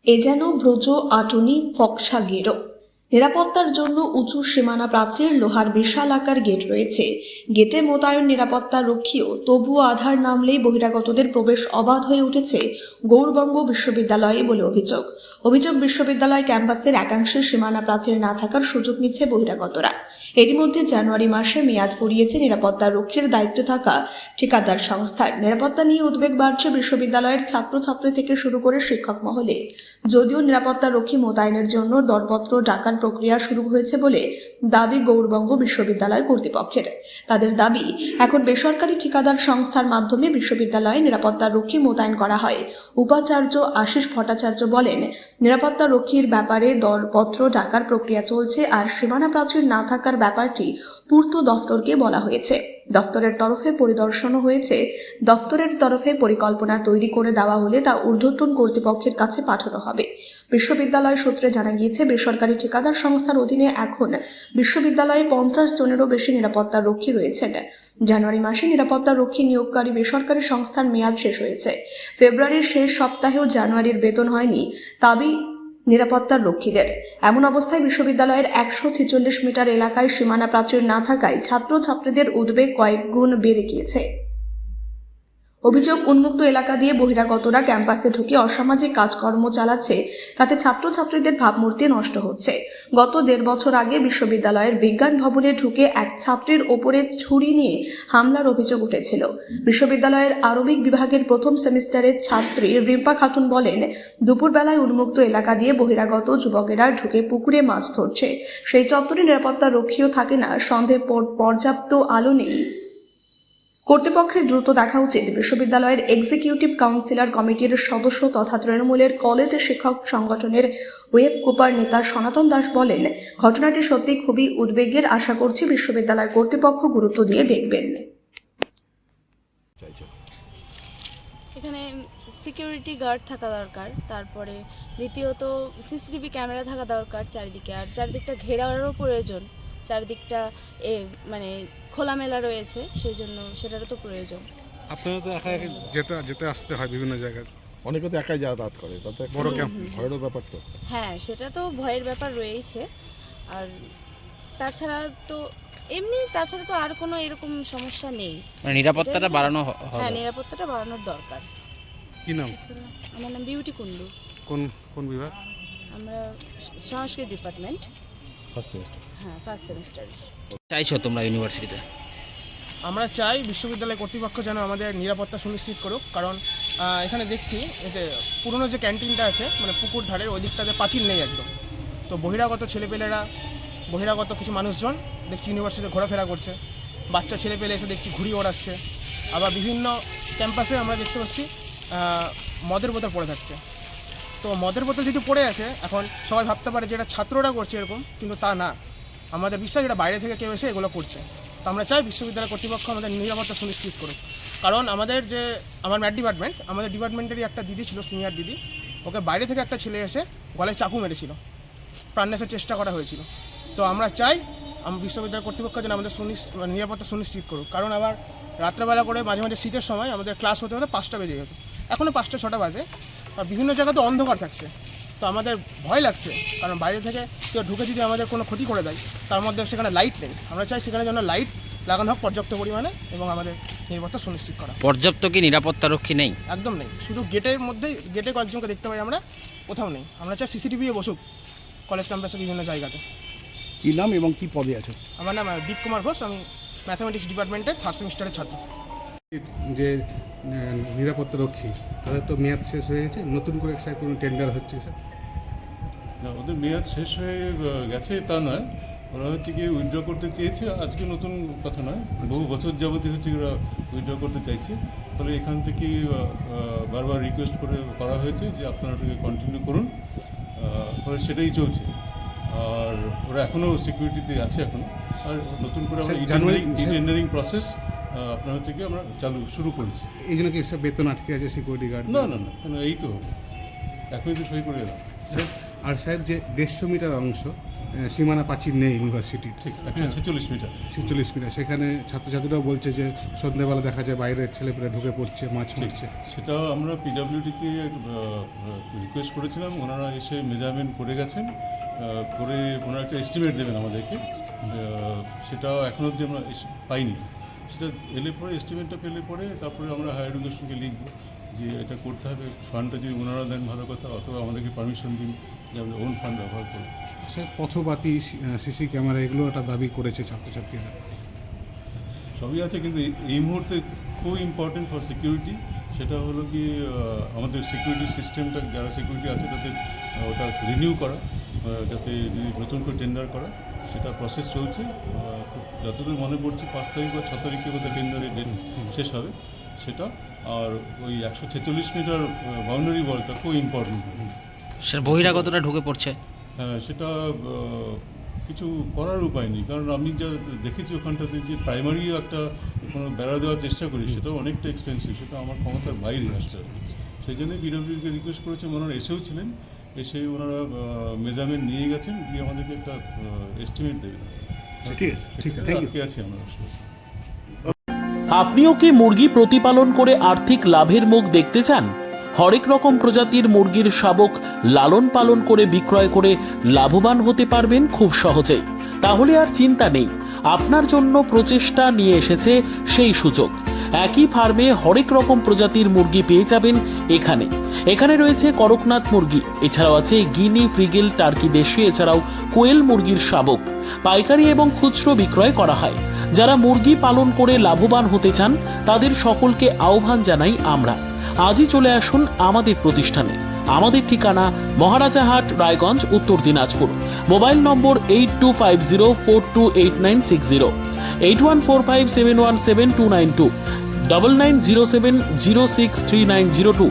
এ যেন ব্রজ আটুনি ফকসা গেরো। নিরাপত্তার জন্য উঁচু সীমানা প্রাচীর, লোহার বিশাল আকার গেট রয়েছে। গেটে মোতায়েন নিরাপত্তা রক্ষীও, তবুও আধার নামলেই বহিরাগতদের প্রবেশ অবাধ হয়ে উঠেছে গৌড়বঙ্গ বিশ্ববিদ্যালয়ে বলে অভিযোগ বিশ্ববিদ্যালয় ক্যাম্পাসের একাংশে সীমানা প্রাচীর না থাকার সুযোগ নিচ্ছে বহিরাগতরা। এরই মধ্যে জানুয়ারি মাসে মেয়াদ ফুরিয়েছে নিরাপত্তা রক্ষীর দায়িত্বে থাকা ঠিকাদার সংস্থার। নিরাপত্তা নিয়ে উদ্বেগ বাড়ছে বিশ্ববিদ্যালয়ের ছাত্রছাত্রী থেকে শুরু করে শিক্ষক মহলে। যদিও নিরাপত্তা রক্ষী মোতায়েনের জন্য দরপত্র ডাকার প্রক্রিয়া শুরু হয়েছে বলে দাবি গৌড়বঙ্গ বিশ্ববিদ্যালয় কর্তৃপক্ষের। তাদের দাবি, এখন বেসরকারি ঠিকাদার সংস্থার মাধ্যমে বিশ্ববিদ্যালয়ে নিরাপত্তা রক্ষী মোতায়েন করা হয়। উপাচার্য আশিস ভট্টাচার্য বলেন, নিরাপত্তা রক্ষীর ব্যাপারে দরপত্র ডাকার প্রক্রিয়া চলছে, আর সীমানা প্রাচীর না থাকার ব্যাপারটি পূর্ত দফতরকে বলা হয়েছে। দফতরের তরফে পরিদর্শনও হয়েছে। দফতরের তরফে পরিকল্পনা তৈরি করে দেওয়া হলে তা ঊর্ধ্বতন কর্তৃপক্ষের কাছে পাঠানো হবে। বিশ্ববিদ্যালয় সূত্রে জানা গিয়েছে, বেসরকারি ঠিকাদার সংস্থার অধীনে এখন বিশ্ববিদ্যালয়ে 50 জনেরও বেশি নিরাপত্তা রক্ষী রয়েছেন। জানুয়ারি মাসে নিরাপত্তা রক্ষী নিয়োগকারী বেসরকারি সংস্থার মেয়াদ শেষ হয়েছে। ফেব্রুয়ারির শেষ সপ্তাহেও জানুয়ারির বেতন হয়নি দাবি নিরাপত্তার রক্ষীদের। এমন অবস্থায় বিশ্ববিদ্যালয়ের 146 মিটার এলাকায় সীমানা প্রাচীর না থাকায় ছাত্রছাত্রীদের উদ্বেগ কয়েক গুণ বেড়ে গিয়েছে। অভিযোগ, উন্মুক্ত এলাকা দিয়ে বহিরাগতরা ক্যাম্পাসে ঢুকে অসামাজিক কাজকর্ম চালাচ্ছে, তাতে ছাত্রছাত্রীদের ভাবমূর্তি নষ্ট হচ্ছে। গত 1.5 বছর আগে বিশ্ববিদ্যালয়ের বিজ্ঞান ভবনে ঢুকে এক ছাত্রীর ওপরে ছুরি নিয়ে হামলার অভিযোগ উঠেছিল। বিশ্ববিদ্যালয়ের আরবিক বিভাগের প্রথম সেমিস্টারের ছাত্রী রিম্পা খাতুন বলেন, দুপুরবেলায় উন্মুক্ত এলাকা দিয়ে বহিরাগত যুবকেরা ঢুকে পুকুরে মাছ ধরছে। সেই চত্বরে নিরাপত্তা রক্ষীও থাকে না, সন্দেহে পর্যাপ্ত আলো নেই। কর্তৃপক্ষের দ্রুত দেখা উচিত। বিশ্ববিদ্যালয়ের এক্সিকিউটিভ কাউন্সিলর কমিটির সদস্য তথা তৃণমূলের কলেজ শিক্ষক সংগঠনের ওয়েব কুপার নেতা সনাতন দাস বলেন, ঘটনাটি সত্যি খুবই উদ্বেগের। আশা করছি বিশ্ববিদ্যালয় কর্তৃপক্ষ গুরুত্ব দিয়ে দেখবেন। এখানে সিকিউরিটি গার্ড থাকা দরকার, তারপরে দ্বিতীয়ত সিসিটিভি ক্যামেরা থাকা দরকার চারিদিকে, আর চারিদিকটা ঘেরারও প্রয়োজন। চারিদিকটা মানে খোলামেলা রয়েছে, সেই জন্য সেটারও তো প্রয়োজন। আপনারা তো একা যেতে আসতে হয় বিভিন্ন জায়গায়, অনেকে তো একাই যাতায়াত করে, তাতে বড় ক্যাম্প, ভয়েরও ব্যাপার তো। হ্যাঁ, সেটা তো ভয়ের ব্যাপার রয়েছে। আর তাছাড়া তো আর কোনো এরকম সমস্যা নেই। মানে নিরাপত্তাটা বাড়ানো হ্যাঁ, নিরাপত্তাটা বাড়ানোর দরকার। কি নাম? আমার নাম বিউটি কুন্ডু। কোন বিভাগ? আমরা সংস্কৃত ডিপার্টমেন্ট। First semester. হ্যাঁ, ফার্স্ট সেমিস্টার। চাইছো তোমরা ইউনিভার্সিটিতে? আমরা চাই বিশ্ববিদ্যালয় কর্তৃপক্ষ যেন আমাদের নিরাপত্তা সুনিশ্চিত করুক, কারণ এখানে দেখছি যে পুরনো যে ক্যান্টিনটা আছে, মানে পুকুর ধারের ওই দিকটাতে পাঁচিল নেই একদম। তো বহিরাগত ছেলেপেলেরা, বহিরাগত কিছু মানুষজন দেখছি ইউনিভার্সিটিতে ঘোরাফেরা করছে। বাচ্চা ছেলেপেলে এসে দেখছি ঘুড়ি ওড়াচ্ছে। আবার বিভিন্ন ক্যাম্পাসে আমরা দেখতে পাচ্ছি মদের বোতল পড়ে থাকছে। তো মদের বোতল যদি পড়ে আছে, এখন সবাই ভাবতে পারে যে এটা ছাত্ররা করছে এরকম, কিন্তু তা না। আমাদের বিশ্বাস এটা বাইরে থেকে কেউ এসে এগুলো করছে। তো আমরা চাই বিশ্ববিদ্যালয় কর্তৃপক্ষ আমাদের নিরাপত্তা সুনিশ্চিত করুক, কারণ আমার ম্যাথ ডিপার্টমেন্ট, আমাদের ডিপার্টমেন্টেরই একটা দিদি ছিল, সিনিয়র দিদি, ওকে বাইরে থেকে একটা ছেলে এসে গলায় চাকু মেরেছিল, প্রাণনাশের চেষ্টা করা হয়েছিল। তো আমরা চাই বিশ্ববিদ্যালয় কর্তৃপক্ষ যেন আমাদের নিরাপত্তা সুনিশ্চিত করুক, কারণ আবার রাত্রেবেলা করে মাঝে মাঝে শীতের সময় আমাদের ক্লাস হতে 5টা বেজে যেত, এখনও 5টা-6টা বাজে, আর বিভিন্ন জায়গাতে অন্ধকার থাকছে। তো আমাদের ভয় লাগছে, কারণ বাইরে থেকে কেউ ঢুকে যদি আমাদের কোনো ক্ষতি করে দেয়, তার মধ্যে সেখানে লাইট নেই। আমরা চাই সেখানে যেন লাইট লাগানো হোক পর্যাপ্ত পরিমাণে, এবং আমাদের নিরাপত্তা সুনিশ্চিত করা। পর্যাপ্ত কি নিরাপত্তা রক্ষী নেই? একদম নেই, শুধু গেটের মধ্যেই, গেটে কয়েকজনকে দেখতে পাই আমরা, কোথাও নেই। আমরা চাই সিসিটিভি বসুক কলেজ ক্যাম্পাসে বিভিন্ন জায়গাতে। কি নাম এবং কি পদে আছে? আমার নাম দীপ কুমার ঘোষ, আমি ম্যাথামেটিক্স ডিপার্টমেন্টের 3rd সেমিস্টারের ছাত্র। যে নিরাপত্তা রক্ষী, তাদের তো মেয়াদ শেষ হয়ে গেছে, নতুন করে স্যার কোনো টেন্ডার হচ্ছে স্যার? না, ওদের মেয়াদ শেষ হয়ে গেছে তা নয়, ওরা হচ্ছে কি উইথড্র করতে চেয়েছে। আজকে নতুন কথা নয়, বহু বছর যাবতীয় হচ্ছে ওরা উইথড্র করতে চাইছে। ফলে এখান থেকে বারবার রিকোয়েস্ট করা হয়েছে যে আপনারা ওটাকে কন্টিনিউ করুন, ফলে সেটাই চলছে। আর ওরা এখনও সিকিউরিটিতে আছে এখনও। আর নতুন করে আমরা টেন্ডারিং প্রসেস আপনার হচ্ছে কি আমরা শুরু করেছি। এই জন্য কি সব বেতন আটকে আছে সিকিউরিটি গার্ড? না, কেন, এই তো এখনই তো সই করে এলাম। আর সাহেব, যে 150 মিটার অংশ সীমানা প্রাচীর নেই ইউনিভার্সিটির। ঠিক 146 মিটার। 46 মিটার। সেখানে ছাত্রছাত্রীরাও বলছে যে সন্ধ্যেবেলা দেখা যায় বাইরের ছেলেপেলে ঢুকে পড়ছে, মাছ মারছে। সেটা আমরা পিডব্লিউডিকে রিকোয়েস্ট করেছিলাম, ওনারা এসে মেজারমেন্ট করে গেছেন, করে ওনারা একটা এস্টিমেট দেবেন আমাদেরকে। সেটা এখনও অবধি আমরা পাইনি। সেটা এলে পরে, এস্টিমেটটা পেলে পরে তারপরে আমরা হায়ার এডুকেশনকে লিখবো যে এটা করতে হবে। ফান্ডটা যদি ওনারা দেন ভালো কথা, অথবা আমাদেরকে পারমিশন দিন যে আমরা ওন ফান্ড ব্যবহার করব। স্যার পথবাতি, সিসি ক্যামেরা এগুলো একটা দাবি করেছে ছাত্রছাত্রীরা। সবই আছে, কিন্তু এই মুহূর্তে খুব ইম্পর্টেন্ট ফর সিকিউরিটি সেটা হলো কি আমাদের সিকিউরিটি সিস্টেমটা, যারা সিকিউরিটি আছে তাদের ওটা রিনিউ করা, যাতে যদি নতুন করে টেন্ডার করা, সেটা প্রসেস চলছে। যতদূর মনে পড়ছে 5 তারিখ বা 6 তারিখে বোধহয় টেন্ডারের ডেট শেষ হবে সেটা। আর ওই 146 মিটার বাউন্ডারি ওয়ালটা খুব ইম্পর্টেন্ট। স্যার বহিরাগতরা ঢুকে পড়ছে, সেটা কিছু করার উপায় নেই, কারণ আমি যা দেখেছি ওখানটাতে যে প্রাইমারি একটা কোনো বেড়া দেওয়ার চেষ্টা করি, সেটাও অনেকটা এক্সপেন্সিভ, সেটা আমার ক্ষমতার বাইরে আসছে। সেই জন্যই পিডব্লিউডিকে রিকোয়েস্ট করেছে, ওনারা এসেও ছিলেন, এসে ওনারা মেজারমেন্ট নিয়ে গেছেন, গিয়ে আমাদেরকে একটা এস্টিমেট দেবেন। ঠিক আছে, ঠিক আছে, থ্যাংক ইউ। আটকে আছি আমরা। আপনিও কি মুরগি প্রতিপালন করে আর্থিক লাভের মুখ দেখতে চান? হরেক রকম প্রজাতির মুরগির শাবক লালন পালন করে বিক্রয় করে লাভবান হতে পারবেন খুব সহজেই। তাহলে আর চিন্তা নেই, আপনার জন্য প্রচেষ্টা নিয়ে এসেছে সেই সুযোগ। একই ফার্মে হরেক রকম প্রজাতির মুরগি পেয়ে যাবেন এখানে রয়েছে করকনাথ মুরগি, এছাড়াও আছে গিনি, ফ্রিগেল, টার্কি দেশি, এছাড়াও কোয়েল মুরগির শাবক। পাইকারি এবং খুচরো বিক্রয় করা হয়। যারা মুরগি পালন করে লাভবান হতে চান তাদের সকলকে আহ্বান জানাই আমরা। আজই চলে আসুন আমাদের প্রতিষ্ঠানে। আমাদের ঠিকানা মহারাজাহাট, রায়গঞ্জ, উত্তর দিনাজপুর। মোবাইল নম্বর 8250428960, 8145717292, 9907063902।